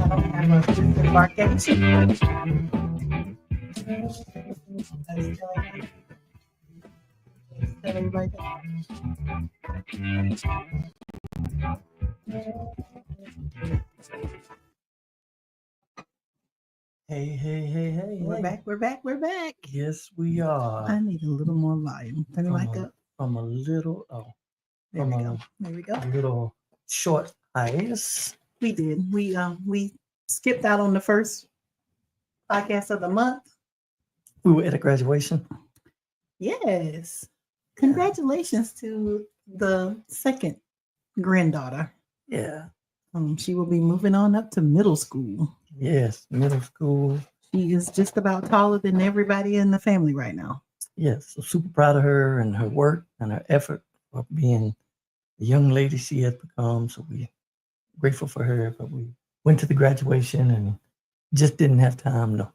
I don't have a disembarkation. Hey. We're back. Yes, we are. I need a little more volume. Turn the mic up. From a little, There we go. There we go. a little short hiatus. We did. We skipped out on the first podcast of the month. We were at a graduation. Yes. Congratulations to the second granddaughter. Yeah. She will be moving on up to middle school. Yes, middle school. She is just about taller than everybody in the family right now. Yes, so super proud of her and her work and her effort for being the young lady she has become. So we're grateful for her. But we went to the graduation and just didn't have time to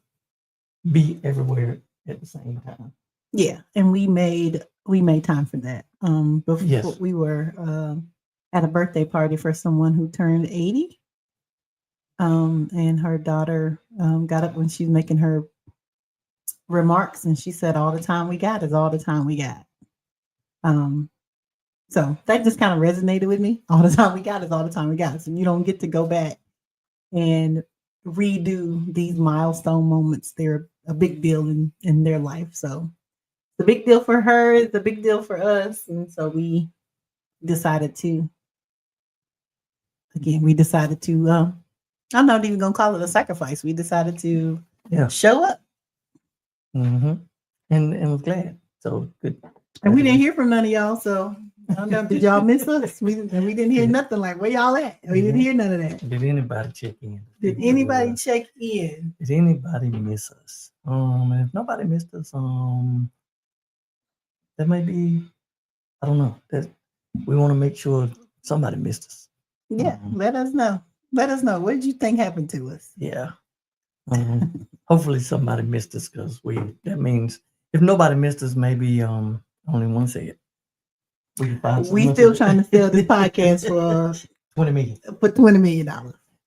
be everywhere at the same time. Yeah, and we made time for that. Before we were at a birthday party for someone who turned 80. And her daughter got up when she was making her remarks, and she said, "All the time we got is all the time we got." So that just kind of resonated with me. All the time we got is all the time we got. So you don't get to go back and redo these milestone moments. They're a big deal in their life. So it's a big deal for her. It's a big deal for us. And so we decided to, I'm not even going to call it a sacrifice. We decided to show up. Mm-hmm. And was glad. So good. And we didn't hear from none of y'all. So I don't know. Did y'all miss us? We didn't hear nothing. Like, where y'all at? We didn't hear none of that. Did anybody check in? Did anybody check in? Did anybody miss us? And if nobody missed us, that may be, I don't know. That we want to make sure somebody missed us. Yeah, let us know. Let us know. What did you think happened to us? Yeah. Hopefully somebody missed us, because that means if nobody missed us, maybe only one said. We still trying to sell this podcast for $20 million. For $20 million.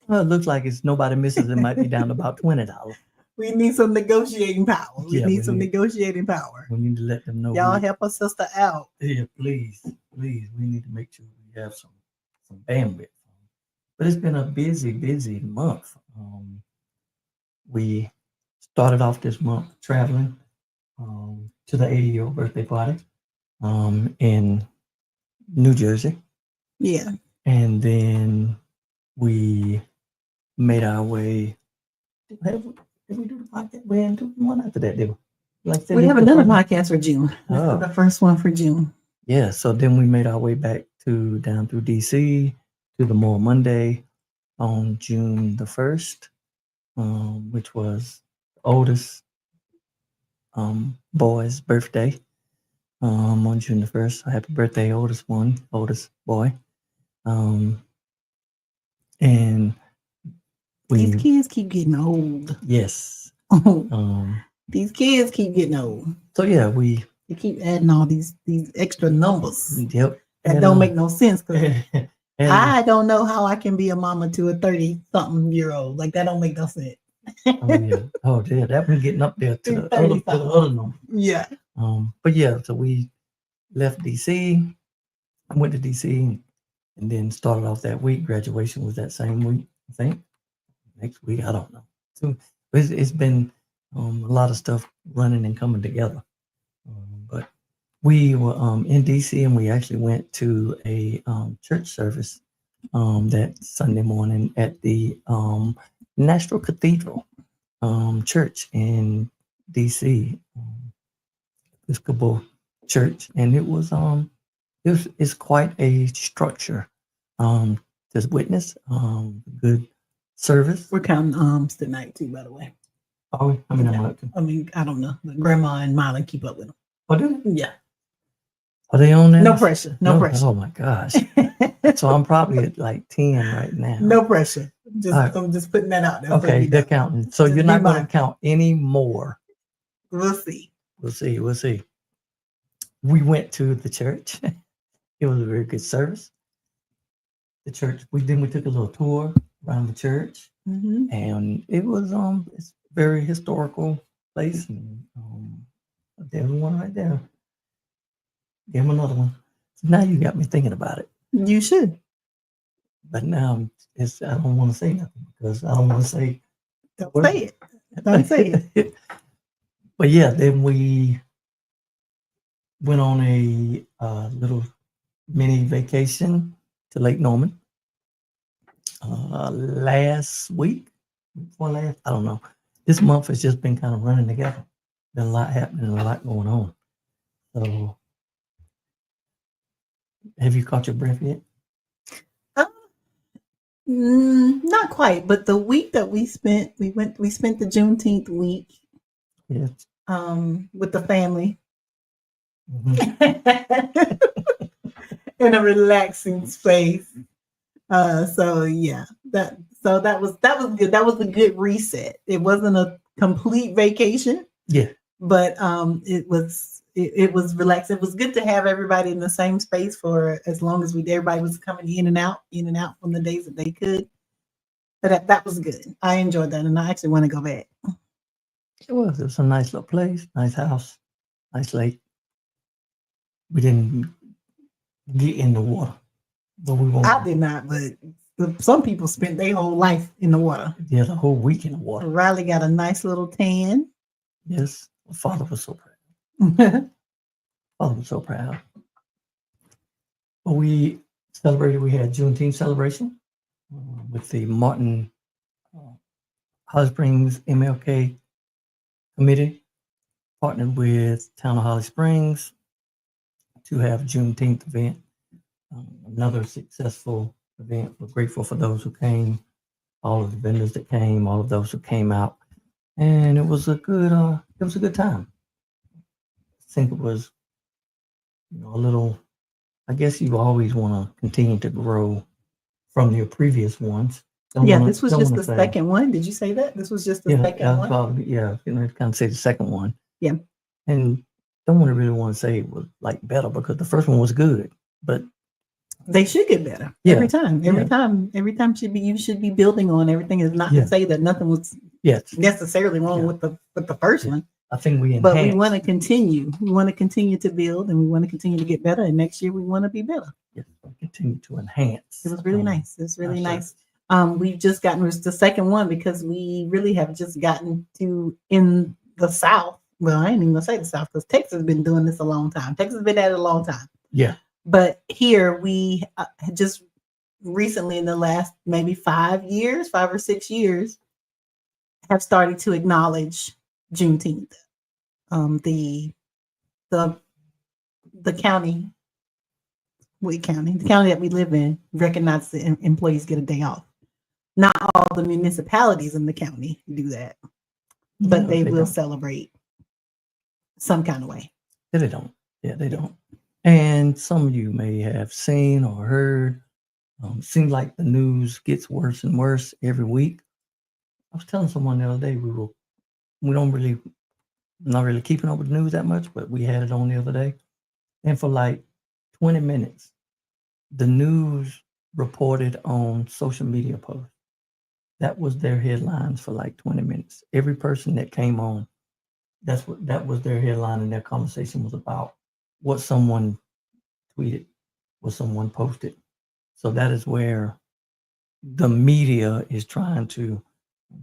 Well, it looks like it's nobody misses. It might be down to about $20. We need some negotiating power. We need some negotiating power. We need to let them know. Y'all help a sister out. Yeah, please. We need to make sure we have some bandwidth. But it's been a busy month. We started off this month traveling to the 80-year-old birthday party in New Jersey. Yeah. And then we made our way. Did we do the podcast? We didn't do one after that, did we? We haven't done a podcast for June. This is the first one for June. Yeah, so then we made our way back down through DC to the More Monday on June the 1st, which was the oldest boy's birthday on June the 1st. So happy birthday, oldest boy. And these kids keep getting old. Yes. These kids keep getting old. So yeah, they keep adding all these extra numbers. Yep. That don't make no sense. I don't know how I can be a mama to a 30-something-year-old. Like, that don't make no sense. Oh yeah, that one getting up there to the other number. Yeah. But yeah, so we left DC. I went to DC and then started off that week. Graduation was that same week, I think. Next week, I don't know. So it's been a lot of stuff running and coming together. But we were in DC, and we actually went to a church service that Sunday morning at the National Cathedral Church in DC, Episcopal Church, and it's quite a structure. There's witness, good service. We're counting alms tonight too, by the way. Oh, I don't know. Grandma and Marlon keep up with them. Oh, do they? Yeah. Are they on there? No pressure. No pressure. Oh my gosh. So I'm probably at like 10 right now. No pressure. I'm just putting that out there. Okay, they're counting. So you're not going to count any more. We'll see. We'll see. We went to the church. It was a very good service. The church. We took a little tour around the church, and it was it's a very historical place, and there's one right there. Give him another one. So now you got me thinking about it. You should. But now I don't want to say nothing because I don't want to say. Don't say it. Don't say it. But yeah, then we went on a little mini vacation to Lake Norman last week. Before last, I don't know. This month has just been kind of running together. Been a lot happening, a lot going on. So, have you caught your breath yet? Not quite, but the week that we spent the Juneteenth week. Yes. With the family. In a relaxing space. So yeah, that was good. That was a good reset. It wasn't a complete vacation. Yeah. But it was relaxed. It was good to have everybody in the same space for as long as everybody was coming in and out from the days that they could. But that was good. I enjoyed that, and I actually want to go back. It was a nice little place, nice house, nice lake. We didn't get in the water, but we won't. I did not, but some people spent their whole life in the water. Yeah, the whole week in the water. Riley got a nice little tan. Yes, Father was so proud. Father was so proud. Well, we celebrated. We had Juneteenth celebration with the Martin Holly Springs MLK Committee, partnered with Town of Holly Springs to have a Juneteenth event. Another successful event. We're grateful for those who came, all of the vendors that came, all of those who came out, and it was a good time. I think it was, a little. I guess you always want to continue to grow from your previous ones. This was just the second one. Did you say that? This was just the second one? Probably, kind of say the second one. Yeah. And don't really want to say it was like better because the first one was good, but they should get better every time. Every time you should be building on everything. Is not to say that nothing was necessarily wrong with the first one. I think we want to continue. We want to continue to build, and we want to continue to get better. And next year we want to be better. Yes, we'll continue to enhance. It was really nice. It was really nice. We've just gotten the second one because we really have just gotten to in the South. Well, I ain't even gonna say the South because Texas has been doing this a long time. Texas has been at it a long time. Yeah. But here we just recently in the last maybe 5 or 6 years, have started to acknowledge Juneteenth. The county that we live in recognizes the employees get a day off. Not all the municipalities in the county do that, but they will celebrate some kind of way. Yeah, they don't. Yeah, they don't. And some of you may have seen or heard. Seems like the news gets worse and worse every week. I was telling someone the other day not really keeping up with the news that much, but we had it on the other day. And for like 20 minutes, the news reported on social media posts. That was their headlines for like 20 minutes. Every person that came on, that was their headline, and their conversation was about what someone tweeted, what someone posted. So that is where the media is trying to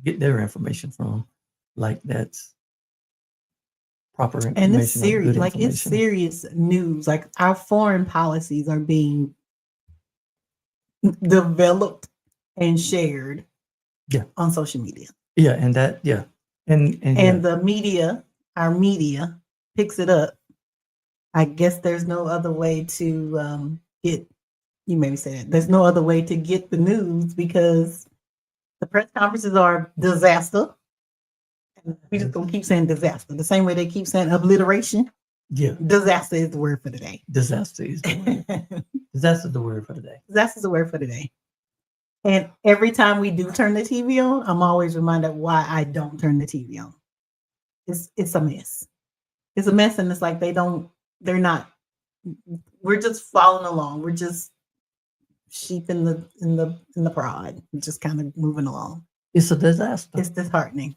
get their information from. Like that's proper information. And it's serious. Like it's serious news. Like our foreign policies are being developed and shared on social media. Yeah, and that and the media, our media picks it up. I guess there's no other way to get. You maybe say that there's no other way to get the news because the press conferences are disaster. And we just gonna keep saying disaster the same way they keep saying obliteration. Yeah, disaster is the word for today. Disaster is the word. Disaster is the word for today. Disaster is the word for today. And every time we do turn the TV on, I'm always reminded why I don't turn the TV on. It's a mess. It's a mess, and it's like they're not. We're just following along. We're just sheep in the prod, just kind of moving along. It's a disaster. It's disheartening.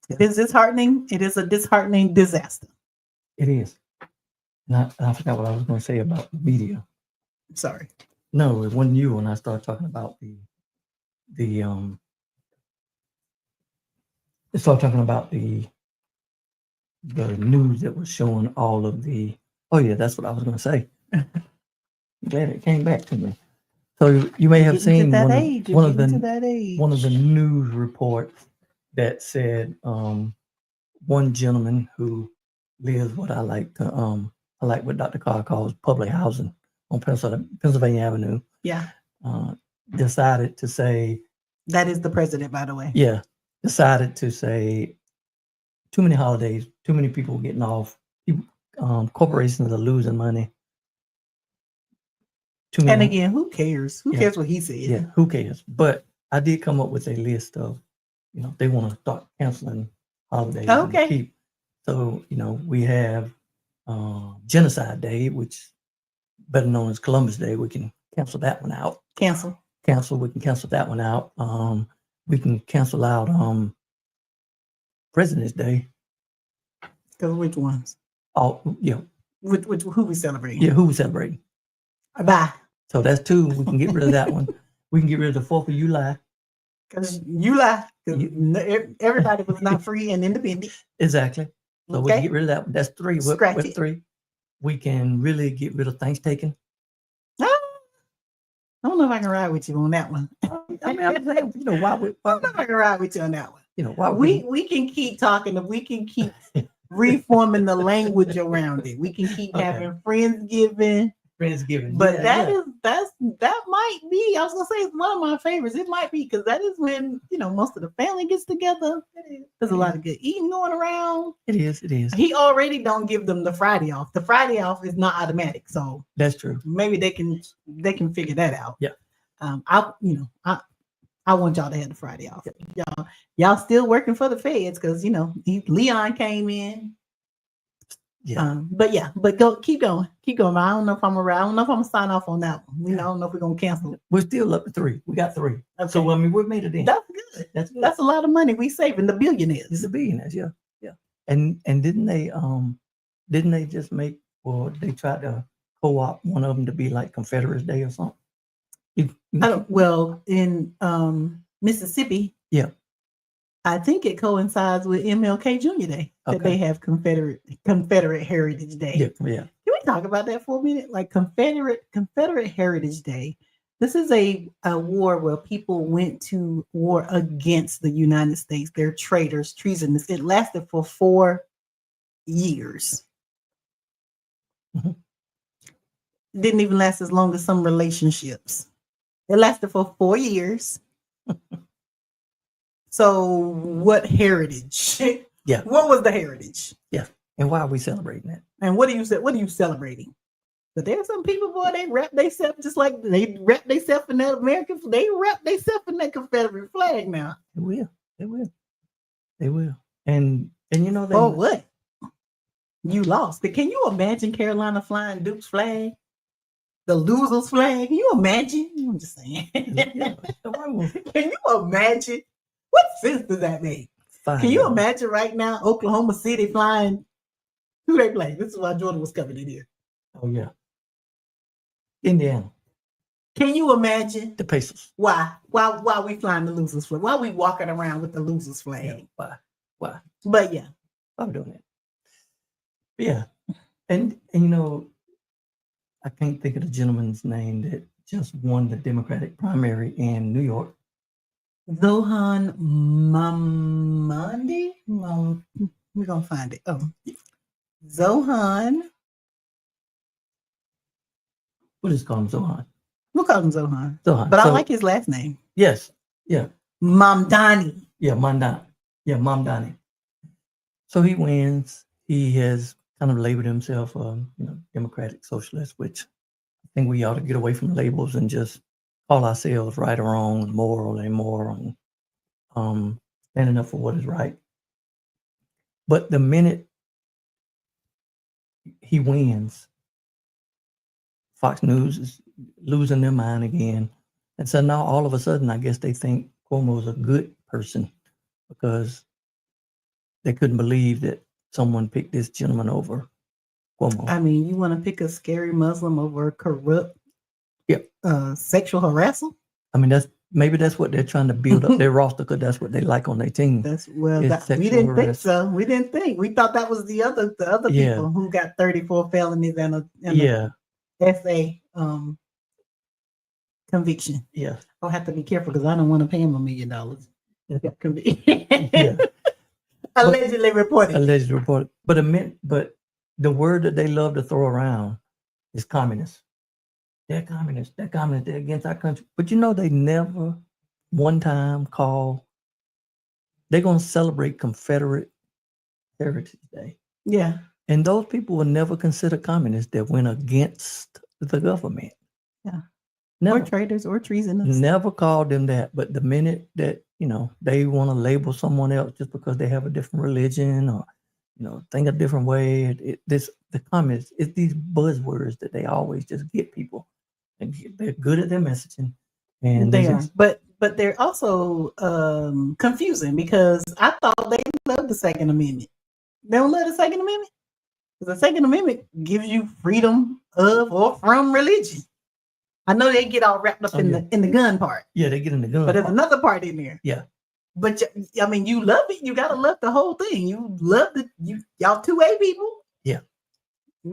Yeah. It is disheartening. It is a disheartening disaster. It is. And I forgot what I was going to say about the media. Sorry. No, it wasn't you when I started talking about the news that was showing all of the. Oh yeah, that's what I was going to say. I'm glad it came back to me. So you may have seen one of the news reports that said one gentleman who lives what I like what Dr. Carr calls public housing on Pennsylvania Avenue. Yeah. Decided to say that is the president, by the way. Yeah, decided to say too many holidays, too many people getting off, corporations are losing money. And again, who cares? Who cares what he said? Yeah, who cares? But I did come up with a list of, they want to start canceling holidays. Okay. So, we have Genocide Day, which better known as Columbus Day. We can cancel that one out. Cancel. We can cancel that one out. We can cancel out President's Day. Because which ones? Oh, yeah. Which who we celebrating? Yeah, who we celebrating? Bye. So that's two. We can get rid of that one. We can get rid of the 4th of July. Because July, everybody was not free and independent. Exactly. So we can get rid of that one. That's 3. With 3. We can really get rid of Thanksgiving. I don't know if I can ride with you on that one. I mean, I'm saying, why? I don't know if I can ride with you on that one. Why we can keep talking. We can keep reforming the language around it. We can keep having Friendsgiving. But that might be. I was gonna say it's one of my favorites. It might be because that is when most of the family gets together. There's a lot of good eating going around. It is. He already don't give them the Friday off. The Friday off is not automatic, so that's true. Maybe they can figure that out. Yeah. I want y'all to have the Friday off. Y'all still working for the feds because Leon came in. Yeah. But keep going. I don't know if I'm gonna sign off on that one. I don't know if we're gonna cancel it. We're still up to 3. We got 3. Okay. So we made it in. That's good. That's a lot of money we saving the billionaires. It's the billionaires, yeah. And didn't they just make, or they tried to co-opt one of them to be like Confederates Day or something? In Mississippi. Yeah. I think it coincides with MLK Jr. Day that they have Confederate Heritage Day. Yeah. Can we talk about that for a minute? Like Confederate Heritage Day. This is a war where people went to war against the United States. They're traitors, treasonous. It lasted for 4 years. Mm-hmm. Didn't even last as long as some relationships. It lasted for 4 years. So what heritage? Yeah. What was the heritage? Yeah. And why are we celebrating that? And what are you celebrating? But there's some people, boy, they wrap themselves just like they wrap themselves in that American. They wrap themselves in that Confederate flag now. They will. And they. Oh, what? You lost. But can you imagine Carolina flying Duke's flag? The losers flag? Can you imagine? I'm just saying. Yeah. Can you imagine? What sense does that make? Fine. Can you imagine right now Oklahoma City flying? Who they play? This is why Jordan was coming in here. Oh yeah. Indiana. Can you imagine? The Pacers. Why we flying the losers flag? Why we walking around with the losers flag? Yeah, why? But yeah. I'm doing it. Yeah. And I can't think of the gentleman's name that just won the Democratic primary in New York. Zohan Mamandi? We're going to find it. Oh, Zohan. We'll just call him Zohan. We'll call him Zohan. But I like his last name. Yes. Yeah. Mamdani. Yeah, Mamdani. So he wins. He has kind of labeled himself Democratic Socialist, which I think we ought to get away from labels and just call ourselves right or wrong, moral and immoral, and standing up for what is right. But the minute he wins, Fox News is losing their mind again. And so now all of a sudden, I guess they think Cuomo is a good person because they couldn't believe that someone picked this gentleman over Cuomo. I mean, you want to pick a scary Muslim over a corrupt sexual harasser? I mean, maybe that's what they're trying to build up their roster because that's what they like on their team. We didn't think so. We didn't think. We thought that was the other people who got 34 felonies and a SA conviction. Yeah, I'll have to be careful because I don't want to pay him $1 million. Allegedly reported. But the word that they love to throw around is communist. They're communists. They're communists. They're against our country. But they never one time call. They're going to celebrate Confederate Heritage Day. Yeah. And those people will never consider communists that went against the government. Yeah. Never. Or traitors or treasonous. Never called them that. But the minute that, they want to label someone else just because they have a different religion or, think a different way, the communists, it's these buzzwords that they always just get people. And they're good at their messaging. And they are. But they're also confusing because I thought they loved the Second Amendment. They don't love the Second Amendment? Because the Second Amendment gives you freedom of or from religion. I know they get all wrapped up in the gun part. Yeah, they get in the gun. But there's another part in there. Yeah. But I mean, you love it. You gotta love the whole thing. You love y'all 2A people. Yeah. They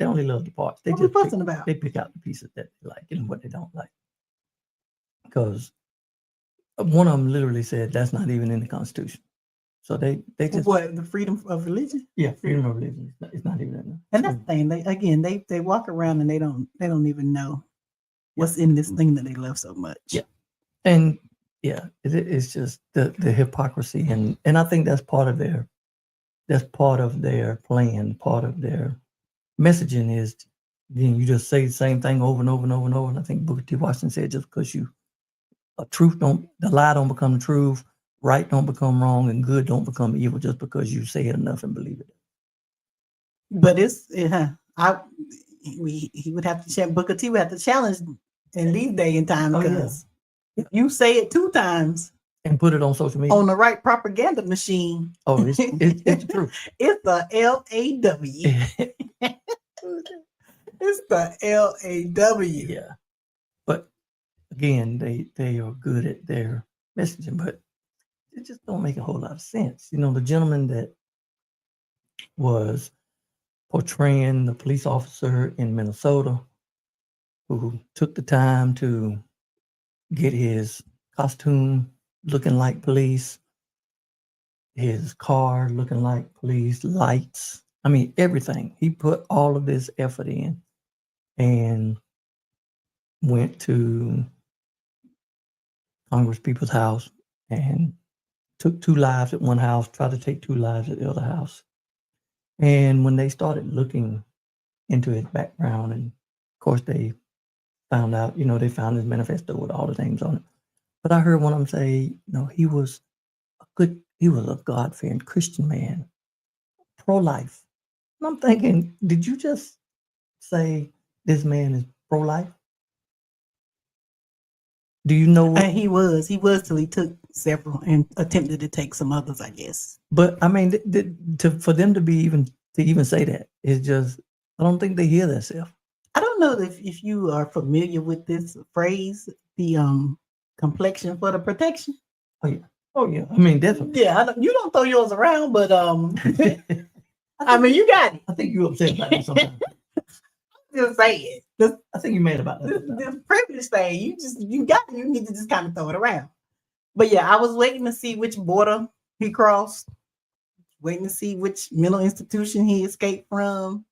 only love the parts. They just fussing about. They pick out the pieces that they like and what they don't like. Because one of them literally said that's not even in the Constitution. So they just the freedom of religion? Yeah, freedom of religion. It's not even in there. And that's the thing. They walk around and they don't even know what's in this thing that they love so much. Yeah. And it's just the hypocrisy and I think that's part of their plan, part of their messaging is you just say the same thing over and over and over and over. And I think Booker T. Washington said just because the lie don't become the truth, right don't become wrong, and good don't become evil just because you say it enough and believe it. But he would have to Booker T would have to challenge in these day and times because if you say it 2 times and put it on social media on the right propaganda machine, it's the truth. It's the LAW. It's the LAW. Yeah, but again, they are good at their messaging, but it just don't make a whole lot of sense. The gentleman that was portraying the police officer in Minnesota who took the time to get his costume looking like police, his car looking like police, lights. I mean, everything. He put all of this effort in and went to Congress people's house and took 2 lives at one house, tried to take 2 lives at the other house. And when they started looking into his background, and of course they found out, they found his manifesto with all the names on it. But I heard one of them say, he was a God-fearing Christian man, pro-life. And I'm thinking, did you just say this man is pro-life? Do you know? He was till he took several and attempted to take some others, I guess. But I mean, for them to even say that is just, I don't think they hear themselves. I don't know if you are familiar with this phrase, the complexion for the protection. Oh yeah. I mean, definitely. Yeah, you don't throw yours around, but I mean, you got it. I think you're upset about that sometimes. Just say it. I think you mad about that. This privilege thing, you got it. You need to just kind of throw it around. But yeah, I was waiting to see which border he crossed, waiting to see which mental institution he escaped from,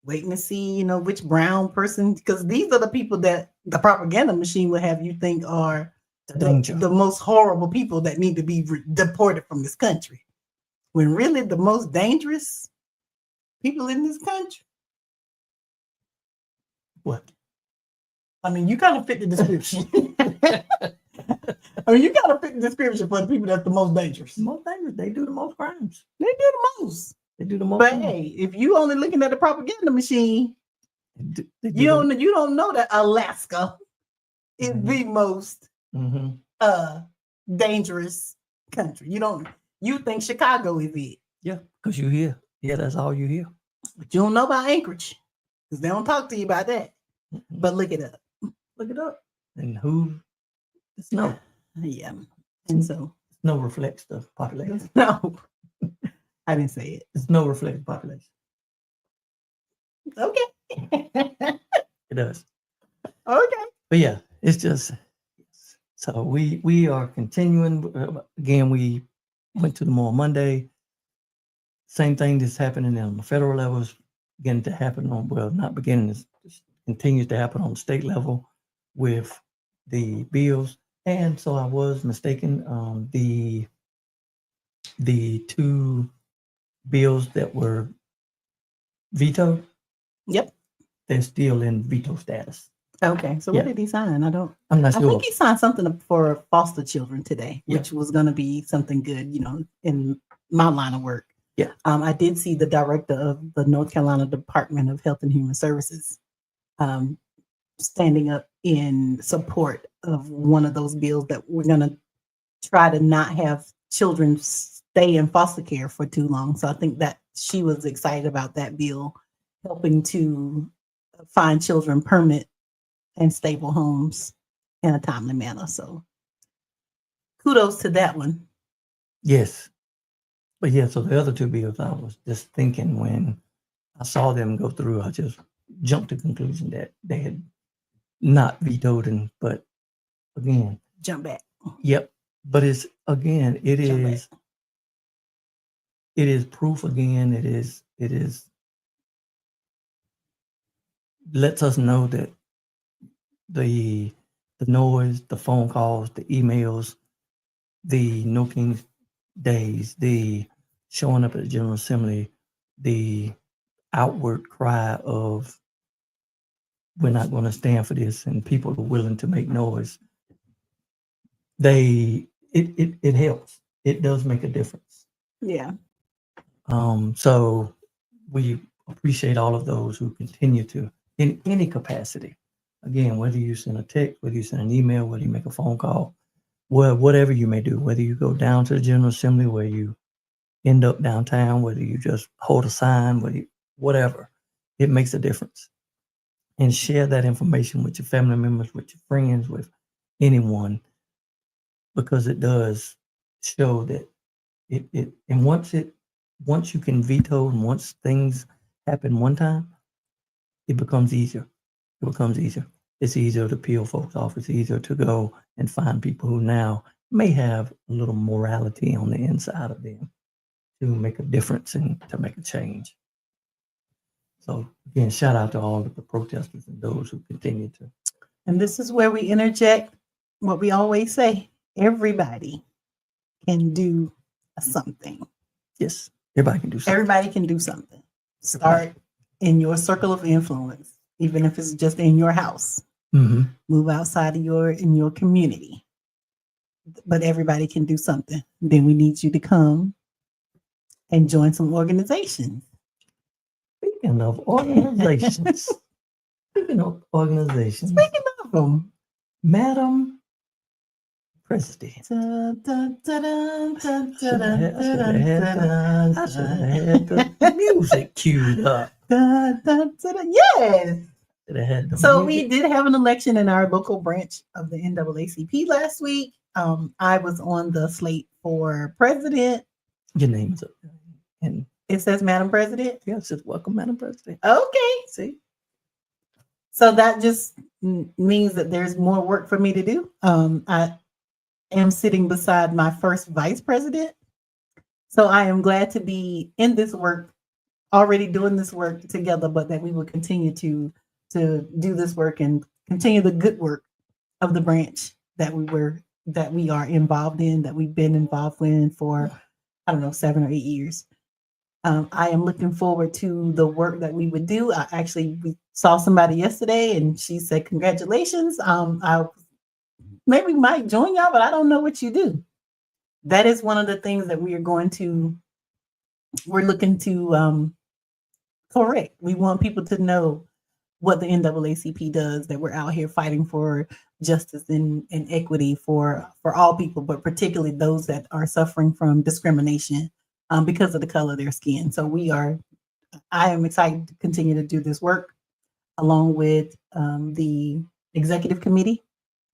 waiting to see, which brown person, because these are the people that the propaganda machine would have you think are the most horrible people that need to be deported from this country. When really the most dangerous people in this country. What? I mean, you kind of fit the description. I mean, you got to fit the description for the people that's the most dangerous. The most dangerous. They do the most crimes. They do the most. They do the most. But hey, if you only looking at the propaganda machine, You don't know that Alaska is the most dangerous country. You think Chicago is it? Yeah, because you hear. Yeah, that's all you hear. But you don't know about Anchorage because they don't talk to you about that. But look it up. Look it up. And who? Snow. Yeah. And so snow reflects the population. No, I didn't say it. Snow reflects the population. Okay. It does. Okay. But yeah, it's just so we are continuing. Again, we went to the More Monday. Same thing that's happening on the federal level is beginning to happen on, well, not beginning, it continues to happen on the state level with the bills. And so I was mistaken. The two bills that were vetoed. Yep. They're still in veto status. Okay. So what did he sign? I'm not sure. I think he signed something for foster children today, which was going to be something good, in my line of work. Yeah. I did see the director of the North Carolina Department of Health and Human Services standing up in support of one of those bills that we're going to try to not have children stay in foster care for too long. So I think that she was excited about that bill helping to find children permanent and stable homes in a timely manner. So kudos to that one. Yes. But yeah, so the other two bills, I was just thinking when I saw them go through, I just jumped to the conclusion that they had not vetoed them. But again, jump back. Yep. But it is proof again. It is lets us know that the noise, the phone calls, the emails, the No King's Days, the showing up at the General Assembly, the outward cry of we're not going to stand for this, and people are willing to make noise. It helps. It does make a difference. Yeah. So we appreciate all of those who continue to, in any capacity. Again, whether you send a text, whether you send an email, whether you make a phone call, whatever you may do, whether you go down to the General Assembly, where you end up downtown, whether you just hold a sign, whatever, it makes a difference. And share that information with your family members, with your friends, with anyone, because it does show that and once you can veto, and once things happen one time, it becomes easier. It becomes easier. It's easier to peel folks off. It's easier to go and find people who now may have a little morality on the inside of them to make a difference and to make a change. So again, shout out to all of the protesters and those who continue to. And this is where we interject what we always say: everybody can do something. Yes, everybody can do something. Everybody can do something. Start in your circle of influence, even if it's just in your house. Mm-hmm. Move outside of in your community. But everybody can do something. Then we need you to come and join some organizations. Speaking of organizations, speaking of them, Madam President. I should have had the music queued up. Yes. So music. We did have an election in our local branch of the NAACP last week. I was on the slate for president. Your name is up there. And it says Madam President? Yeah, it says welcome, Madam President. Okay. See? So that just means that there's more work for me to do. I am sitting beside my first vice president. So I am glad to be in this work, already doing this work together, but that we will continue to do this work and continue the good work of the branch that we are involved in, that we've been involved in for, 7 or 8 years. I am looking forward to the work that we would do. We saw somebody yesterday and she said, congratulations. I maybe might join y'all, but I don't know what you do. That is one of the things that we're looking to correct. We want people to know what the NAACP does, that we're out here fighting for justice and equity for all people, but particularly those that are suffering from discrimination because of the color of their skin. So I am excited to continue to do this work along with the executive committee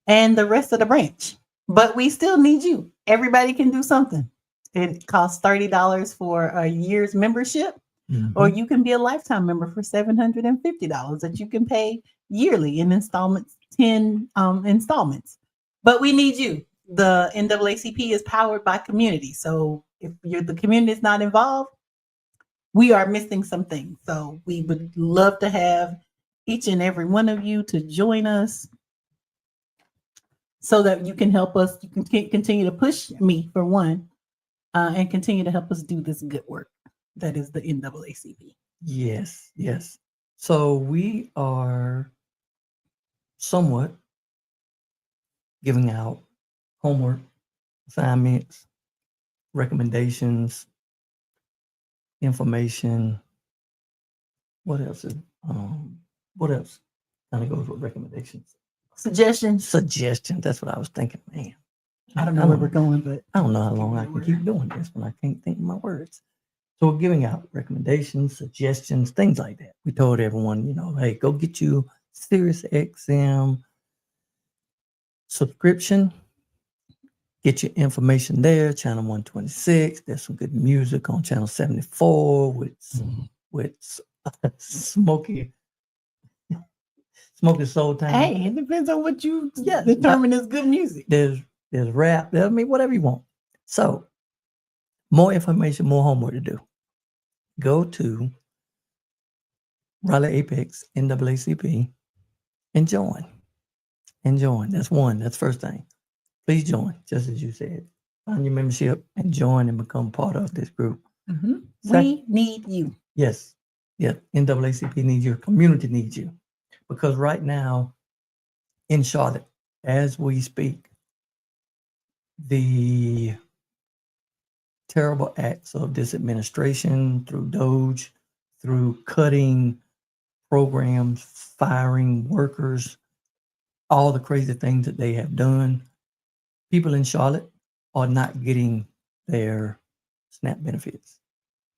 and the rest of the branch. But we still need you. Everybody can do something. It costs $30 for a year's membership, or you can be a lifetime member for $750 that you can pay yearly in installments, 10 installments. But we need you. The NAACP is powered by community. So if the community is not involved, we are missing some things. So we would love to have each and every one of you to join us so that you can help us. You can continue to push me for one, and continue to help us do this good work that is the NAACP. Yes, yes. So we are somewhat giving out homework, assignments, recommendations, information. What else? What else kind of goes with recommendations? Suggestions. That's what I was thinking, man. I don't know where we're going, but I don't know how long I can keep doing this when I can't think of my words. So we're giving out recommendations, suggestions, things like that. We told everyone, hey, go get you Sirius XM subscription. Get your information there. Channel 126. There's some good music on channel 74 with Smoky Soul Time. Hey, it depends on what you determine as good music. There's rap. I mean, whatever you want. So, more information, more homework to do. Go to Raleigh Apex NAACP and join. That's one. That's first thing. Please join, just as you said. Find your membership and join and become part of this group. Mm-hmm. We need you. Yes. Yeah. NAACP needs you. Community needs you. Because right now in Charlotte, as we speak, the terrible acts of this administration through Doge, through cutting programs, firing workers, all the crazy things that they have done, people in Charlotte are not getting their SNAP benefits.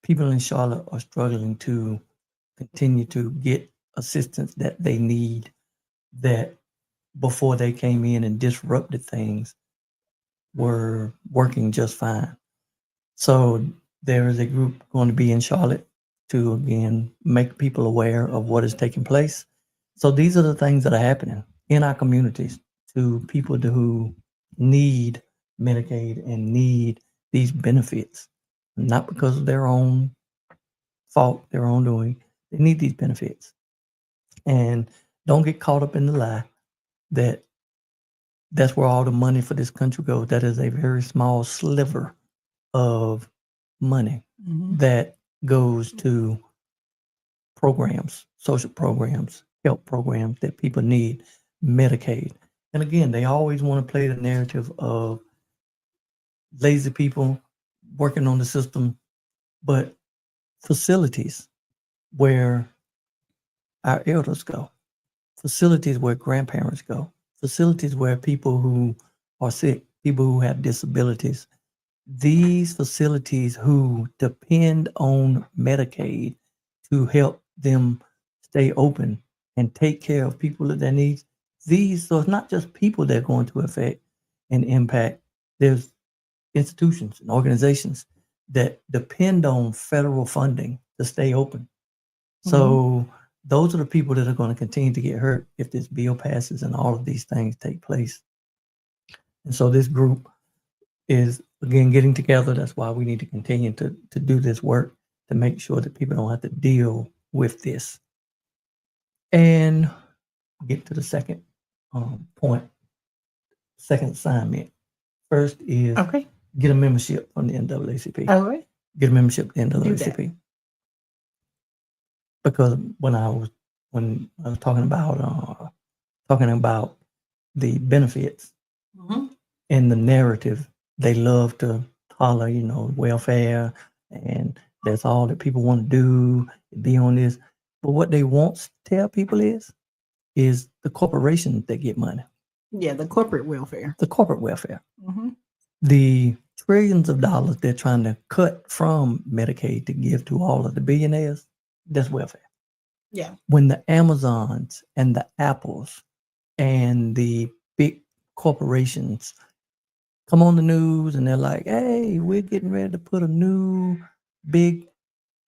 People in Charlotte are struggling to continue to get assistance that they need, that before they came in and disrupted things were working just fine. So there is a group going to be in Charlotte to, again, make people aware of what is taking place. So these are the things that are happening in our communities to people who need Medicaid and need these benefits, not because of their own fault, their own doing. They need these benefits. And don't get caught up in the lie that that's where all the money for this country goes. That is a very small sliver of money that goes to programs, social programs, health programs that people need, Medicaid. And again, they always want to play the narrative of lazy people working on the system, but facilities where our elders go, facilities where grandparents go, facilities where people who are sick, people who have disabilities, these facilities who depend on Medicaid to help them stay open and take care of people with their needs. So it's not just people that are going to affect and impact. There's institutions and organizations that depend on federal funding to stay open. So those are the people that are going to continue to get hurt if this bill passes and all of these things take place. And so this group is, again, getting together. That's why we need to continue to do this work to make sure that people don't have to deal with this. And get to the second point, second assignment. First is get a membership from the NAACP. All right. Get a membership in the NAACP. Because when I was talking about the benefits and the narrative, they love to holler, welfare, and that's all that people want to do, be on this. But what they won't tell people is the corporations that get money. Yeah, the corporate welfare. The corporate welfare. Mm-hmm. The trillions of dollars they're trying to cut from Medicaid to give to all of the billionaires, that's welfare. Yeah. When the Amazons and the Apples and the big corporations come on the news and they're like, hey, we're getting ready to put a new big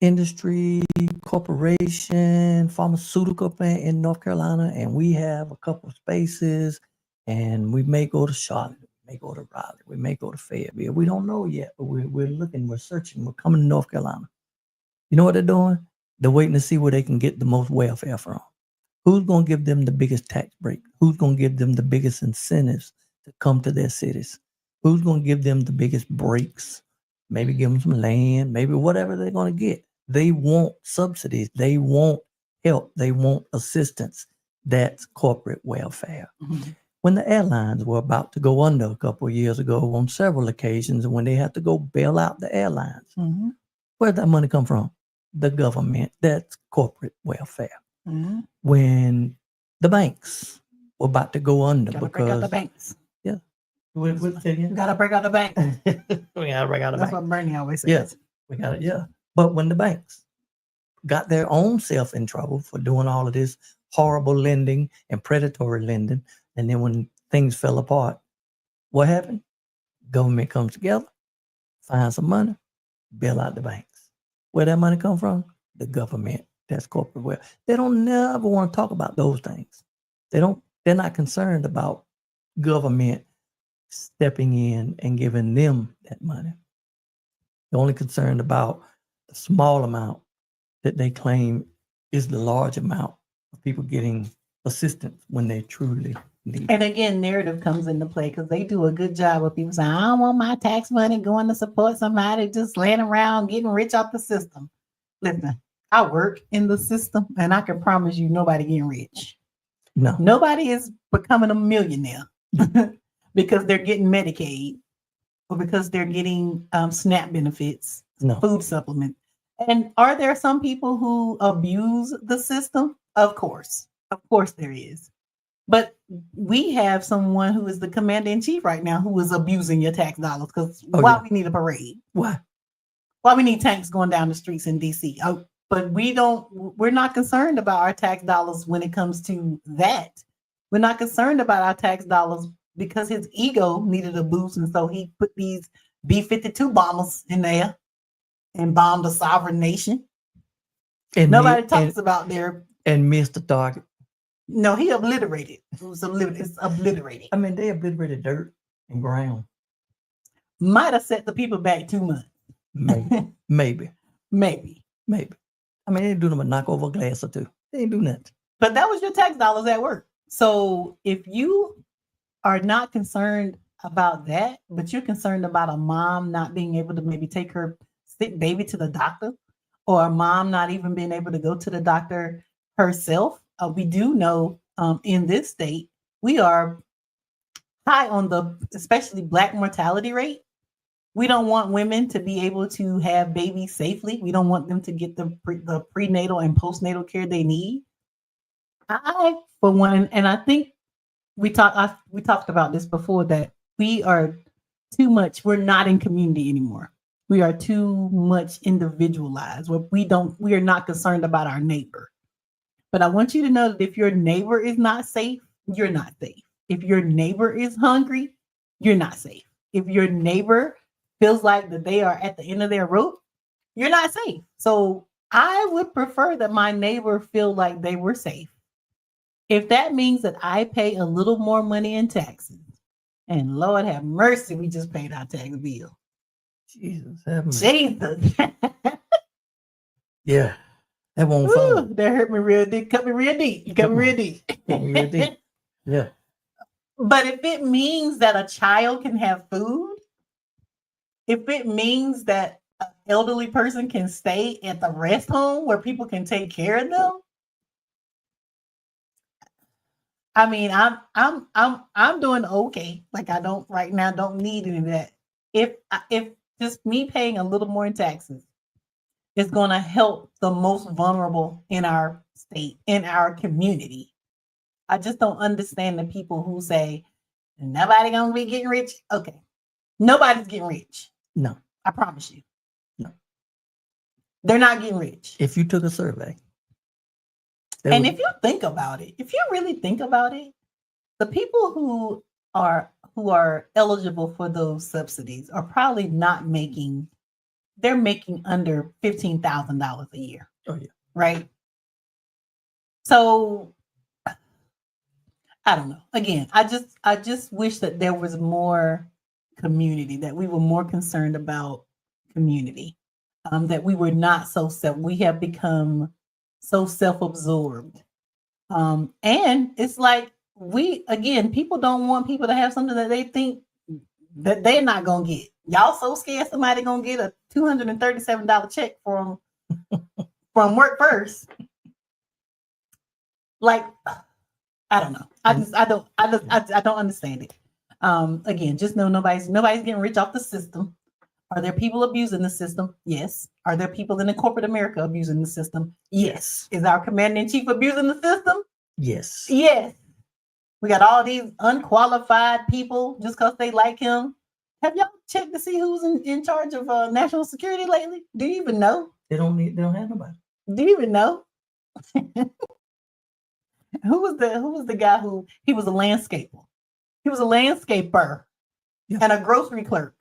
industry, corporation, pharmaceutical plant in North Carolina, and we have a couple of spaces, and we may go to Charlotte, we may go to Raleigh, we may go to Fayetteville. We don't know yet, but we're looking, we're searching, we're coming to North Carolina. You know what they're doing? They're waiting to see where they can get the most welfare from. Who's going to give them the biggest tax break? Who's going to give them the biggest incentives to come to their cities? Who's going to give them the biggest breaks? Maybe give them some land, maybe whatever they're going to get. They want subsidies. They want help. They want assistance. That's corporate welfare. Mm-hmm. When the airlines were about to go under a couple of years ago on several occasions, and when they had to go bail out the airlines, mm-hmm. where did that money come from? The government. That's corporate welfare. Mm-hmm. When the banks were about to go under Gotta because break out the banks. Yeah. What's it again? Gotta break out the bank. We gotta break out the That's bank. what Bernie always says. Yeah. We got it. Yeah. But when the banks got their own self in trouble for doing all of this horrible lending and predatory lending, and then when things fell apart, what happened? Government comes together, find some money, bail out the banks. Where that money come from? The government. That's corporate welfare. They don't never want to talk about those things. They're not concerned about government stepping in and giving them that money. They're only concerned about the small amount that they claim is the large amount of people getting assistance when they truly need it. And again, narrative comes into play because they do a good job of people saying, I don't want my tax money going to support somebody just laying around getting rich off the system. Listen, I work in the system and I can promise you nobody getting rich. No. Nobody is becoming a millionaire because they're getting Medicaid or because they're getting SNAP benefits, food supplement. And are there some people who abuse the system? Of course there is. But we have someone who is the commander-in-chief right now who is abusing your tax dollars because why we need a parade? Why? Why we need tanks going down the streets in DC? But we're not concerned about our tax dollars when it comes to that. We're not concerned about our tax dollars because his ego needed a boost. And so he put these B-52 bombers in there and bombed a sovereign nation. And nobody talks about their... And missed the target. No, he obliterated. It's obliterated. I mean, they obliterated dirt and ground. Might have set the people back 2 months. Maybe. I mean, they didn't do them a knock over a glass or two. They didn't do nothing. But that was your tax dollars at work. So if you are not concerned about that, but you're concerned about a mom not being able to maybe take her sick baby to the doctor, or a mom not even being able to go to the doctor herself, we do know in this state, we are high on the, especially Black mortality rate. We don't want women to be able to have babies safely. We don't want them to get the prenatal and postnatal care they need. I, for one, and I think we talked about this before, that we are too much. We're not in community anymore. We are too much individualized. We are not concerned about our neighbor. But I want you to know that if your neighbor is not safe, you're not safe. If your neighbor is hungry, you're not safe. If your neighbor feels like that they are at the end of their rope, you're not safe. So I would prefer that my neighbor feel like they were safe. If that means that I pay a little more money in taxes, and Lord have mercy, we just paid our tax bill. Jesus have mercy. Jesus. Yeah. That won't fall. That hurt me real deep. Cut me real deep. Cut me real deep. Yeah. But if it means that a child can have food, if it means that an elderly person can stay at the rest home where people can take care of them, I mean, I'm doing okay. Like I don't right now don't need any of that. If just me paying a little more in taxes is going to help the most vulnerable in our state, in our community. I just don't understand the people who say, nobody going to be getting rich. Okay. Nobody's getting rich. No. I promise you. No. They're not getting rich. If you took a survey. And if you think about it, if you really think about it, the people who are eligible for those subsidies are probably not making, they're making under $15,000 a year. Oh yeah. Right. So I don't know. Again, I just wish that there was more community, that we were more concerned about community, that we were not so we have become so self-absorbed. And it's like people don't want people to have something that they think that they're not gonna get. Y'all so scared somebody gonna get a $237 check from Work First. Like, I don't know. I don't understand it. Again, just know nobody's getting rich off the system. Are there people abusing the system? Yes. Are there people in the corporate America abusing the system? Yes. Is our commander-in-chief abusing the system? Yes. Yes. We got all these unqualified people just because they like him. Have y'all checked to see who's in charge of national security lately? Do you even know? They don't have nobody. Do you even know? Who was the guy he was a landscaper? He was a landscaper and a grocery clerk.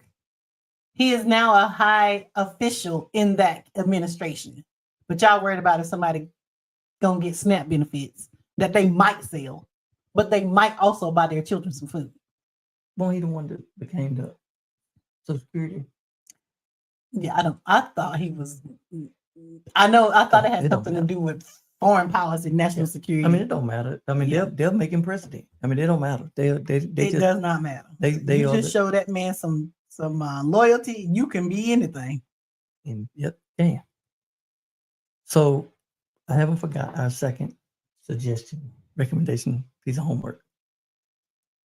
He is now a high official in that administration. But y'all worried about if somebody gonna get SNAP benefits that they might sell, but they might also buy their children some food. Well, he the one that became the Social Security. Yeah, I thought he was. I thought it had something to do with foreign policy, national security. I mean, it don't matter. I mean, they'll make him president. I mean, it don't matter. It does not matter. They just show that man some loyalty. You can be anything. And yep, can. So I haven't forgot our second suggestion, recommendation, piece of homework.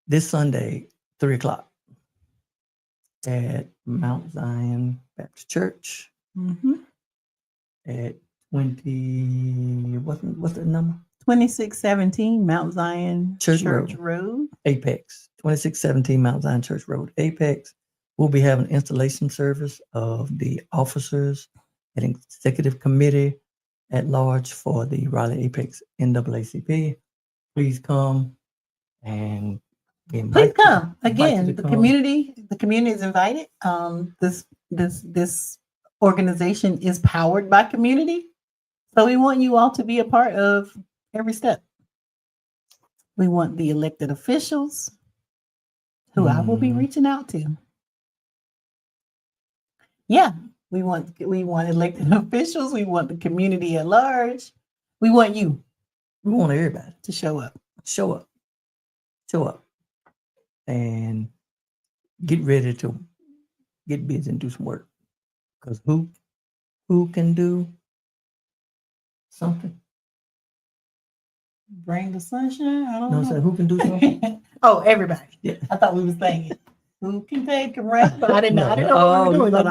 This Sunday, 3:00 at Mount Zion Baptist Church. Mm-hmm. At 20, what's the number? 2617 Mount Zion Church Road. Apex. 2617 Mount Zion Church Road, Apex. We'll be having an installation service of the officers and executive committee at large for the Raleigh Apex NAACP. Please come and please come. Again, the community is invited. This organization is powered by community. So we want you all to be a part of every step. We want the elected officials who I will be reaching out to. Yeah, we want elected officials. We want the community at large. We want you. We want everybody to show up. Show up. And get ready to get busy and do some work. Because who can do something? Bring the sunshine? I don't know. So who can do something? Oh, everybody. Yeah. I thought we was saying who can take a rest, but I didn't know. I didn't know what we were doing.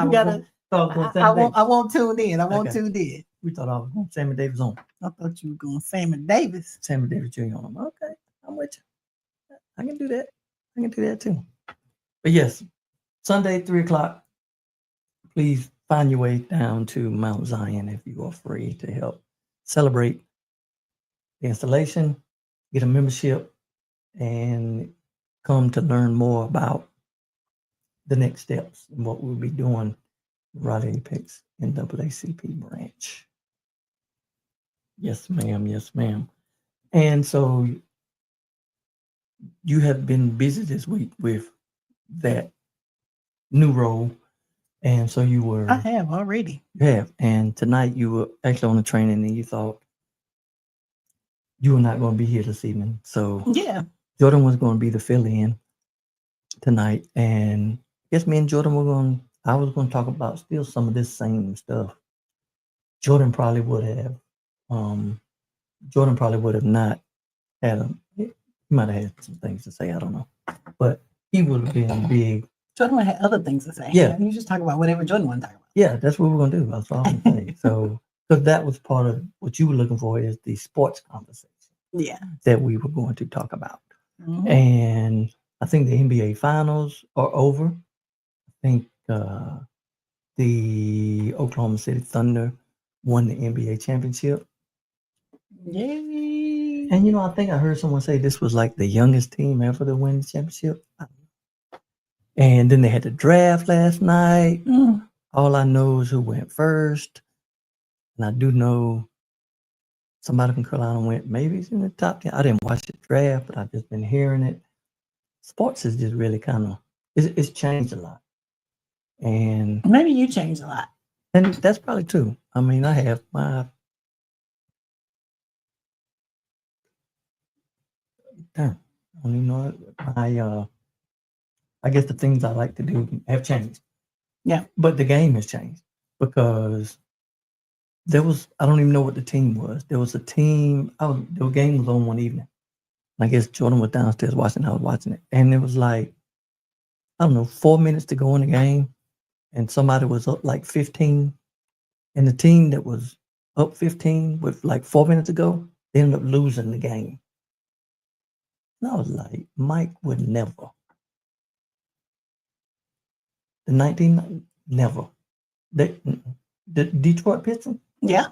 I won't tune in. We thought I was going Sammy Davis on. I thought you were going Sammy Davis. Sammy Davis Jr. on. Okay, I'm with you. I can do that. I can do that too. But yes, Sunday, 3:00. Please find your way down to Mount Zion if you are free to help celebrate the installation, get a membership, and come to learn more about the next steps and what we'll be doing Raleigh Apex NAACP branch. Yes, ma'am. Yes, ma'am. And so you have been busy this week with that new role. And so you were. I have already. You have. And tonight you were actually on the training and you thought you were not going to be here this evening. So yeah, Jordan was going to be the fill-in tonight. And I guess me and Jordan I was going to talk about still some of this same stuff. Jordan probably would have not had he might have had some things to say. I don't know. But he would have been big. Jordan had other things to say. Yeah. You just talk about whatever Jordan wanted to talk about. Yeah, that's what we're gonna do. That's all I'm saying. So, because that was part of what you were looking for is the sports conversation. Yeah. That we were going to talk about. Mm-hmm. And I think the NBA finals are over. I think the Oklahoma City Thunder won the NBA championship. Yay. And I think I heard someone say this was like the youngest team ever to win the championship. And then they had the draft last night. Mm. All I know is who went first. And I do know somebody from Carolina went, maybe it's in the top 10. I didn't watch the draft, but I've just been hearing it. Sports is just really kind of, it's changed a lot. And maybe you changed a lot. And that's probably true. I mean, I have my, I don't even know, I guess the things I like to do have changed. Yeah. But the game has changed because I don't even know what the team was. There was a team, the game was on one evening. I guess Jordan was downstairs watching, I was watching it. And it was like, I don't know, 4 minutes to go in the game. And somebody was up like 15. And the team that was up 15 with like 4 minutes to go, they ended up losing the game. And I was like, Mike would never. The 19, never. The Detroit Pistons? Yeah.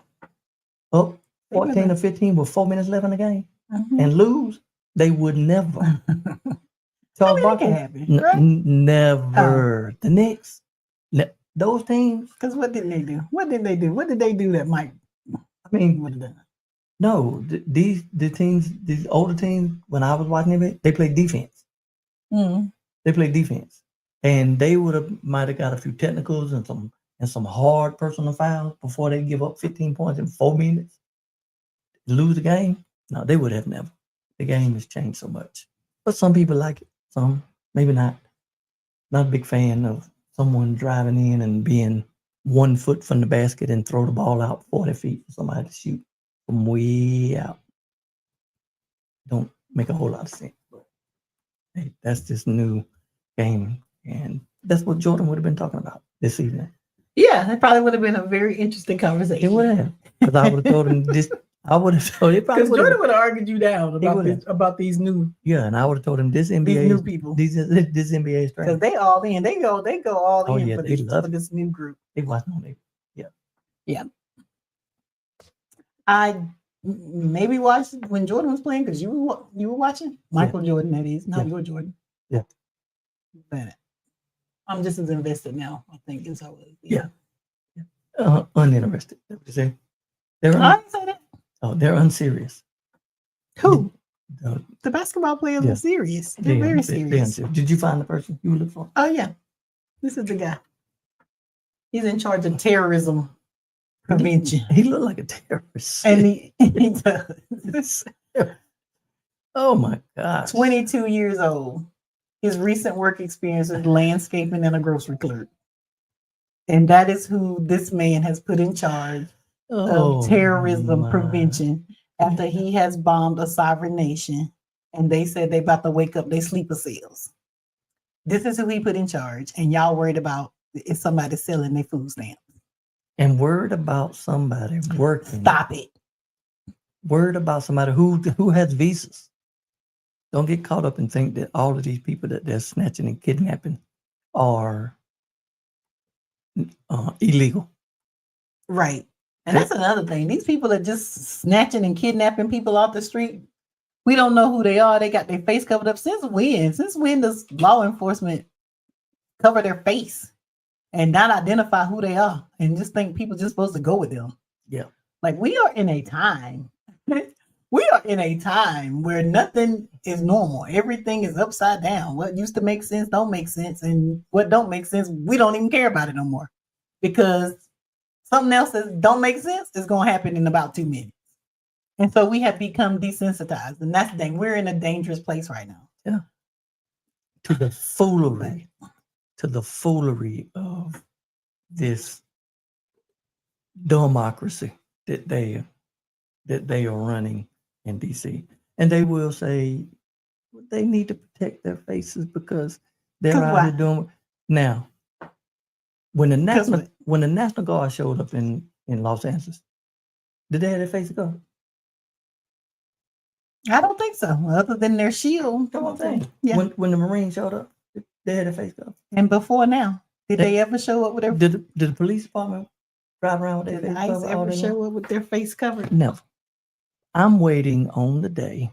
Up 14 or 15 with 4 minutes left in the game and lose? They would never. Charles Barkley? Right? Never. The Knicks? Those teams? Because what did they do? What did they do? What did they do that Mike would have done? No, these older teams, when I was watching it, they played defense. They played defense. And they might have got a few technicals and some hard personal fouls before they give up 15 points in 4 minutes. Lose the game? No, they would have never. The game has changed so much. But some people like it. Some, maybe not. Not a big fan of someone driving in and being 1 foot from the basket and throw the ball out 40 feet for somebody to shoot from way out. Don't make a whole lot of sense. But hey, that's this new game. And that's what Jordan would have been talking about this evening. Yeah, that probably would have been a very interesting conversation. It would have. Because I would have told him this. I would have told him. Because Jordan would have argued you down about these new. Yeah, and I would have told him this NBA. These new people. This NBA is because they all in. They go all in for this new group. They watch on it. Yeah. Yeah. I maybe watched when Jordan was playing because you were watching Michael Jordan. That is not your Jordan. Yeah. But I'm just as invested now. I think as I was. Yeah. Uninterested. What you say? I didn't say that. Oh, they're unserious. Who? The basketball players are serious. They're very serious. Did you find the person you look for? Oh yeah, this is the guy. He's in charge of terrorism prevention. He looked like a terrorist, and he does. Oh my gosh! 22 years old. His recent work experience is landscaping and a grocery clerk, and that is who this man has put in charge of terrorism prevention after he has bombed a sovereign nation and they said they about to wake up their sleeper cells. This is who he put in charge, and y'all worried about if somebody selling their food stamps. And worried about somebody working. Stop it. Worried about somebody who has visas. Don't get caught up and think that all of these people that they're snatching and kidnapping are illegal. Right. And that's another thing. These people are just snatching and kidnapping people off the street. We don't know who they are. They got their face covered up. Since when? Since when does law enforcement cover their face and not identify who they are and just think people just supposed to go with them? Yeah. Like we are in a time. We are in a time where nothing is normal. Everything is upside down. What used to make sense don't make sense. And what don't make sense, we don't even care about it no more. Because something else that don't make sense is going to happen in about 2 minutes. And so we have become desensitized. And that's the thing. We're in a dangerous place right now. Yeah. To the foolery of this democracy that they are running in DC. And they will say they need to protect their faces because they're out here doing. Now, when the National Guard showed up in Los Angeles, did they have their face covered? I don't think so. Other than their shield. Come on, thing. Yeah. When the Marines showed up, they had their face covered. And before now, did they ever show up with their? Did the police department drive around with their Did face ICE covered? ever show up with their face covered? Never. I'm waiting on the day,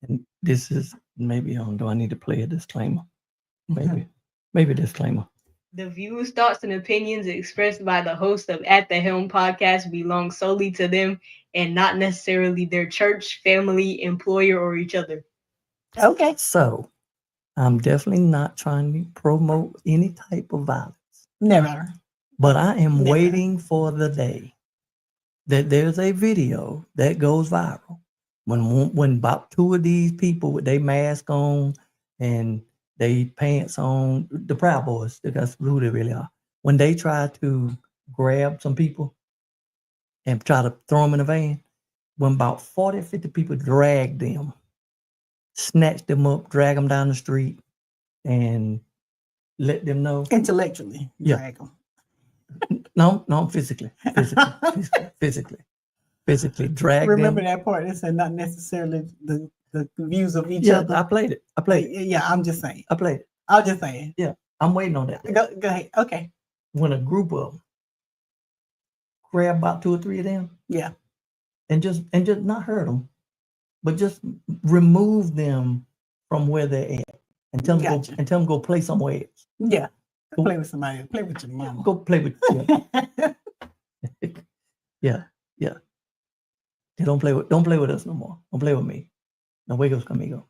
and this is maybe on. Do I need to play a disclaimer? Maybe a disclaimer. The views, thoughts, and opinions expressed by the host of At the Helm podcast belong solely to them and not necessarily their church, family, employer, or each other. Okay. So, I'm definitely not trying to promote any type of violence. Never. But I am waiting for the day that there's a video that goes viral when about two of these people with their mask on and they pants on, the Proud Boys, that's who they really are. When they try to grab some people and try to throw them in a van, when about 40 or 50 people drag them, snatch them up, drag them down the street, and let them know. Intellectually drag them. No, physically drag them. Remember that part? It said not necessarily the views of each other. I played it. Yeah, I'm just saying. I played it. I'm just saying. Yeah, I'm waiting on that. Go ahead. Okay. When a group of them grab about 2 or 3 of them, yeah, and just not hurt them, but just remove them from where they're at, and tell them go play somewhere else. Yeah, go play with somebody. Play with your mama. Go play with. Yeah. They don't play with us no more. Don't play with me. No juegos conmigo.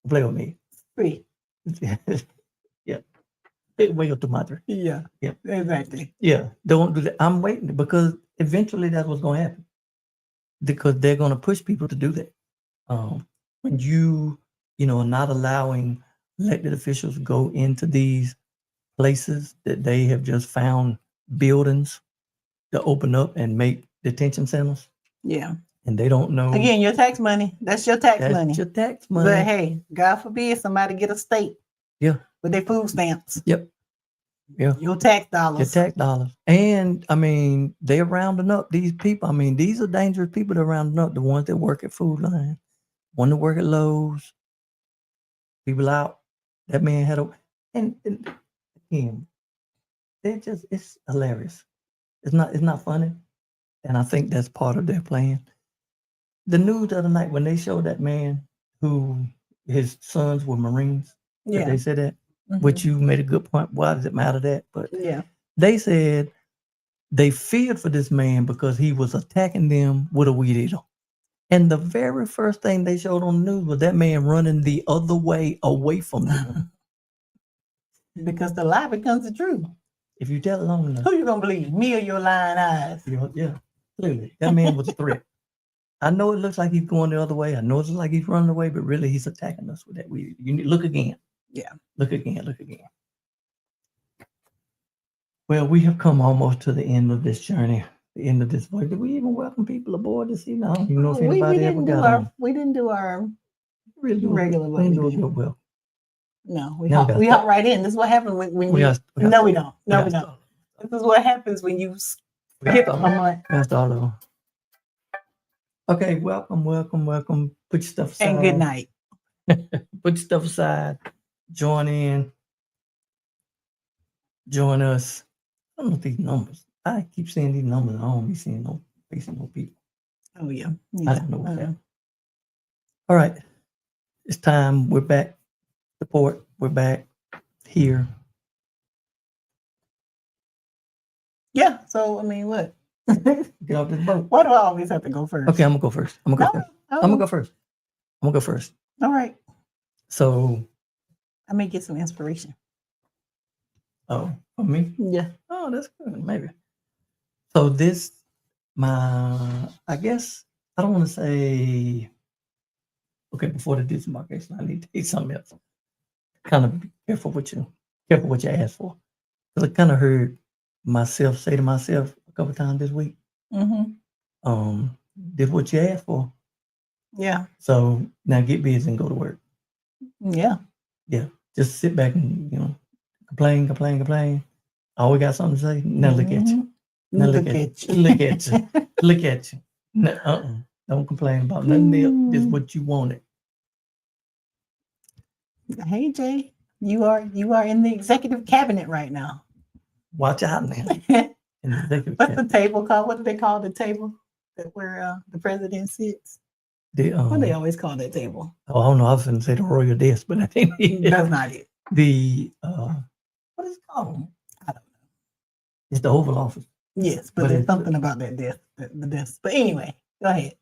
Don't play with me. Free. Yeah. Juego tu madre. Yeah. Exactly. Yeah. Don't do that. I'm waiting because eventually that's what's going to happen. Because they're going to push people to do that. When you are not allowing elected officials go into these places that they have just found buildings to open up and make detention centers. Yeah. And they don't know. Again, your tax money. That's your tax money. That's your tax money. But hey, God forbid somebody get a state. Yeah. With their food stamps. Yep. Yeah. Your tax dollars. Your tax dollars. And I mean, they're rounding up these people. I mean, these are dangerous people they're rounding up. The ones that work at Food Line, one that work at Lowe's, people out. That man had a and again, it's hilarious. It's not funny. And I think that's part of their plan. The news the other night when they showed that man who his sons were Marines. Yeah. They said that, which you made a good point. Why does it matter that? But yeah, they said they feared for this man because he was attacking them with a weed eater. And the very first thing they showed on the news was that man running the other way away from them. Because the lie becomes the truth. If you tell it long enough. Who you gonna believe? Me or your lying eyes? Yeah, clearly. That man was a threat. I know it looks like he's going the other way. I know it looks like he's running away, but really he's attacking us with that weed. You need look again. Yeah. Look again. Well, we have come almost to the end of this journey, the end of this voyage. Did we even welcome people aboard this evening? I don't even know if anybody ever got on. We didn't do our regular we didn't do a good well. No, we hop right in. This is what happens when you. No, we don't. No, we don't. This is what happens when you skip a month. That's all over. Okay, welcome. Put your stuff aside. And good night. Put your stuff aside. Join in. Join us. I don't know these numbers. I keep seeing these numbers. I don't be seeing no people. Oh yeah. I don't know what's that. All right. It's time. We're back. Support. We're back here. Yeah. So I mean, what? Get off this boat. Why do I always have to go first? Okay, I'm gonna go first. I'm gonna go first. All right. So I may get some inspiration. Oh, for me? Yeah. Oh, that's good. Maybe. So I guess I don't want to say. Okay, before the disembarkation, I need to say something else. Kind of be careful what you ask for. Because I kind of heard myself say to myself a couple times this week. Did what you asked for. Yeah. So now get busy and go to work. Yeah. Yeah. Just sit back and complain. Oh, we got something to say? Now look at you. Now look at you. Look at you. Look at you. No, don't complain about nothing else. Just what you wanted. Hey Jay, you are in the executive cabinet right now. Watch out now. What's the table called? What do they call the table that where the president sits? What do they always call that table? Oh, I don't know. I was going to say the royal desk, but I think that's not it. The what is it called? I don't know. It's the Oval Office. Yes, but there's something about that desk, the desk. But anyway, go ahead.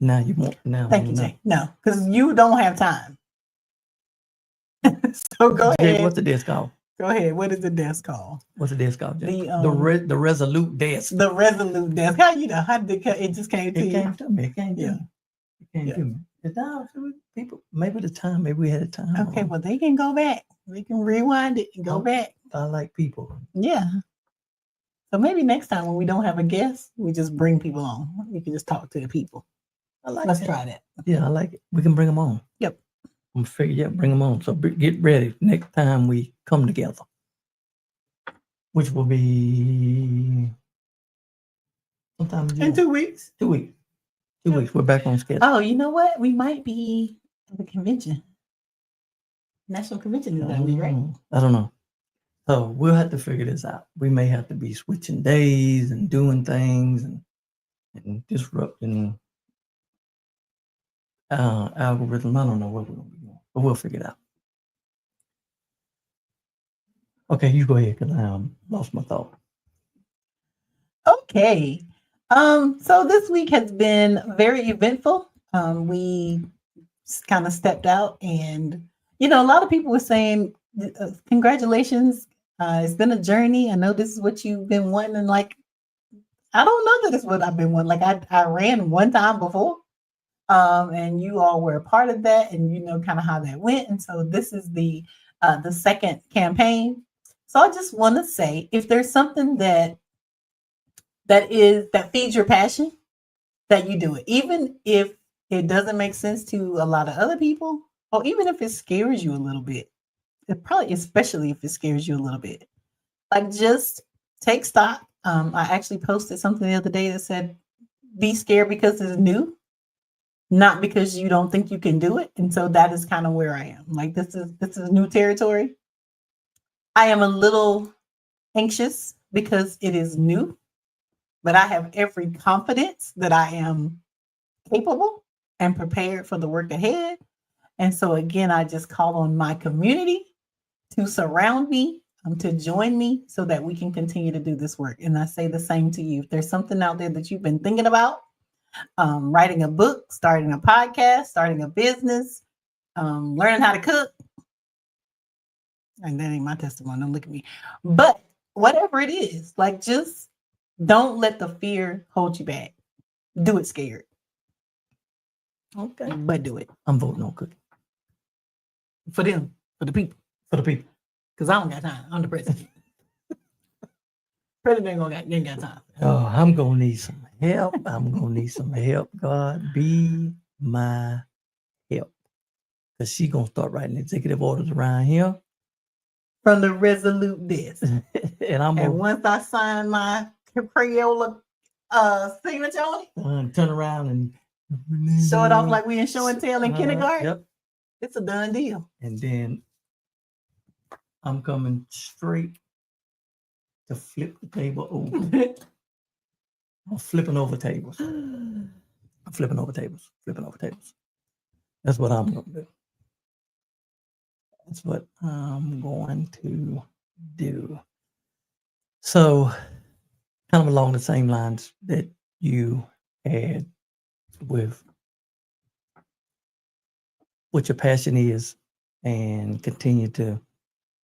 Now you want now. Thank you, Jay. No, because you don't have time. So go ahead. What's the desk called? Go ahead. What is the desk called? What's the desk called? The resolute desk. The resolute desk. How you know? How did it just came to you? It came to me. It came to me. It came to me. The time, people, maybe the time, maybe we had a time. Okay, well they can go back. We can rewind it and go back. I like people. Yeah. So maybe next time when we don't have a guest, we just bring people on. We can just talk to the people. Let's try that. Yeah, I like it. We can bring them on. Yep. I'm bring them on. So get ready next time we come together, which will be sometime in 2 weeks. 2 weeks. 2 weeks. We're back on schedule. Oh, you know what? We might be at the convention. National convention is that week, right? I don't know. So we'll have to figure this out. We may have to be switching days and doing things and disrupting algorithm. I don't know what we're going to be doing, but we'll figure it out. Okay, you go ahead because I lost my thought. Okay. So this week has been very eventful. We kind of stepped out and, a lot of people were saying, congratulations. It's been a journey. I know this is what you've been wanting. And I don't know that it's what I've been wanting. I ran one time before. And you all were a part of that, and you know kind of how that went. And so this is the second campaign. So I just want to say, if there's something that feeds your passion, that you do it, even if it doesn't make sense to a lot of other people, or even if it scares you a little bit. Especially if it scares you a little bit. Just take stock. I actually posted something the other day that said, "Be scared because it's new." Not because you don't think you can do it. And so that is kind of where I am. This is new territory. I am a little anxious because it is new, but I have every confidence that I am capable and prepared for the work ahead. And so again, I just call on my community to surround me, to join me so that we can continue to do this work. And I say the same to you. If there's something out there that you've been thinking about, writing a book, starting a podcast, starting a business, learning how to cook. And that ain't my testimony. Don't look at me. But whatever it is, just don't let the fear hold you back. Do it scared. Okay. But do it. I'm voting on cooking. For them. For the people. For the people. Because I don't got time. I'm the president. President ain't got time. Oh, I'm going to need some help. I'm going to need some help. God, be my help. Because she's going to start writing executive orders around here. From the resolute desk. and once I sign my Crayola signature on it. Turn around and show it off like we in show and tell in kindergarten. Yep. It's a done deal. And then I'm coming straight to flip the table over. I'm flipping over tables. Flipping over tables. That's what I'm going to do. That's what I'm going to do. So, kind of along the same lines that you had with what your passion is, and continue to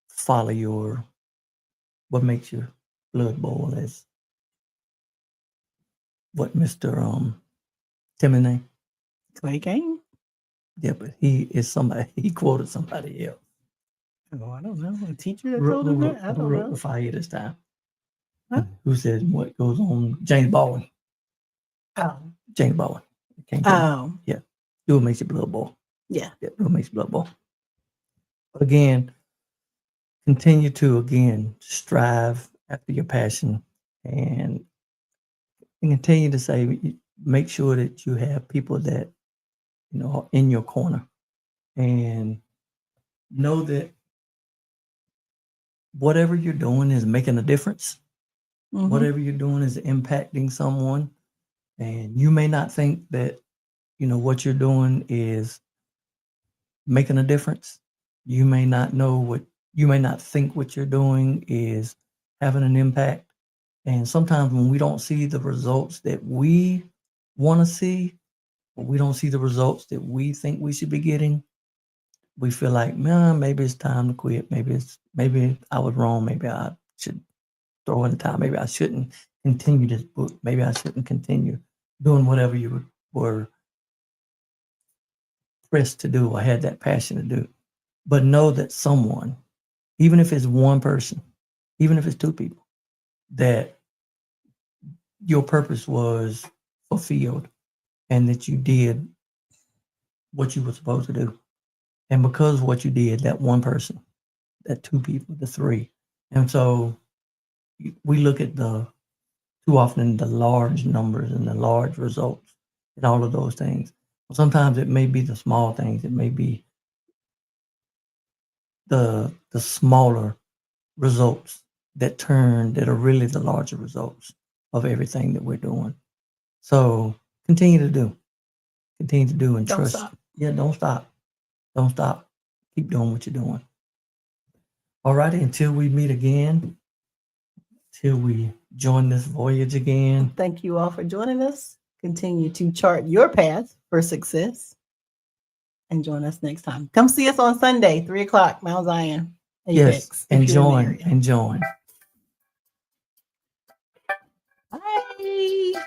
follow what makes your blood boil, as what Mr. Timmy name? Clay Kane? Yeah, but he quoted somebody else. Oh, I don't know. A teacher that told him that? I don't know. The fire this time. Huh? Who said what goes on? James Baldwin. Oh. James Baldwin. Yeah. Do what makes your blood boil. Yeah. Do what makes your blood boil. But again, continue to, again, strive after your passion and continue to say, make sure that you have people that, are in your corner, and know that whatever you're doing is making a difference. Mhm. Whatever you're doing is impacting someone. And you may not think that, what you're doing is making a difference. You may not think what you're doing is having an impact. And sometimes when we don't see the results that we want to see, or we don't see the results that we think we should be getting, we feel like, man, maybe it's time to quit. Maybe I was wrong. Maybe I should throw in the towel. Maybe I shouldn't continue this book. Maybe I shouldn't continue doing whatever you were pressed to do or had that passion to do. But know that someone, even if it's one person, even if it's two people, that your purpose was fulfilled and that you did what you were supposed to do. And because of what you did, that one person, that two people, the three. And so we look at too often the large numbers and the large results and all of those things. Sometimes it may be the small things. It may be the smaller results that are really the larger results of everything that we're doing. So continue to do and Don't trust. stop. Yeah, don't stop. Keep doing what you're doing. All righty, until we meet again, till we join this voyage again. Thank you all for joining us. Continue to chart your path for success and join us next time. Come see us on Sunday, 3:00, Mount Zion, Apex. Yes, and join. Bye.